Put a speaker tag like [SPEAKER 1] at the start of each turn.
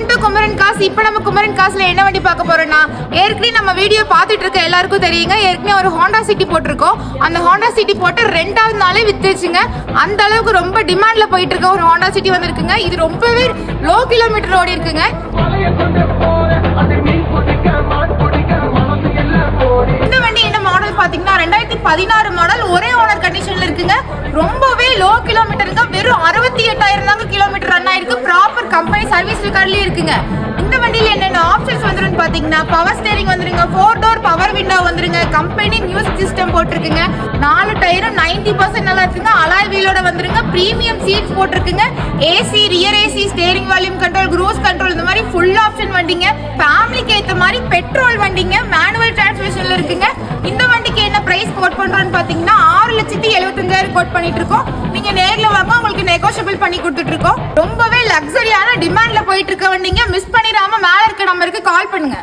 [SPEAKER 1] Welcome to Kumaran cos. இப்போ நம்ம குமரன் காஸ்ல என்ன வண்டி பார்க்க போறோம்னா, ஏற்கனவே நம்ம வீடியோ பார்த்துட்டு இருக்க எல்லாருக்கும் தெரியுங்க, ஏற்கனவே ஒரு ஹோண்டா சிட்டி போட்டிருக்கோம். அந்த ஹோண்டா சிட்டி போட்டு 2வது நாளே வித்துச்சுங்க. அந்த அளவுக்கு ரொம்ப டிமாண்ட்ல போயிட்டு இருக்க ஒரு ஹோண்டா சிட்டி வந்திருக்குங்க. இது ரொம்பவே லோ கிலோமீட்டர் ஓடி இருக்குங்க. இந்த வண்டி என்ன மாடல் பாத்தீங்கன்னா 2016 மாடல், ஒரே ஓனர் கண்டிஷன்ல இருக்குங்க. ரொம்பவே லோ கிலோமீட்டருங்க, வெறும் 68,000 தாங்க கிலோமீட்டர் ரன் ஆயிருக்கு. ப்ராப்பர் கம்பெனி சர்வீஸ் ரெக்கார்ட்லயே இருக்குங்க. இந்த வண்டியில என்னென்ன ஆப்ஷன்ஸ் வந்துருன்னு பாத்தீங்கன்னா, பவர் ஸ்டேரிங் வந்துருங்க, 4 டோர் பவர் விண்டோ வந்துருங்க, கம்பெனி மியூசிக் சிஸ்டம் போட்டிருக்குங்க, 4 டயரும் 90% நல்லா இருக்குங்க, அலாய் வீலோட வந்துருங்க, பிரீமியம் சீட்ஸ் போட்டிருக்குங்க, AC, rear AC, steering volume control, cruise control, இந்த மாதிரி ஃபுல் ஆப்ஷன் வண்டிங்க. ஃபேமிலிக்கு ஏற்ற மாதிரி பெட்ரோல் வண்டிங்க, மேனுவல் டிரான்ஸ்மிஷன்ல இருக்குங்க. இந்த வண்டிக்கு என்ன பிரைஸ் கோட் பண்றோம்னு பாத்தீங்கன்னா 6,75,000 கோட் பண்ணிட்டு இருக்கோம். நீங்க நேர்ல வாங்க, உங்களுக்கு நெகோஷியபிள் பண்ணி கொடுத்துட்டு இருக்கோம். ரொம்பவே லக்ஸரியான டிமாண்ட்ல போயிட்டு இருக்க வண்டிங்க. மிஸ் பண்ணிடாம மேல இருக்க நம்பருக்கு கால் பண்ணுங்க.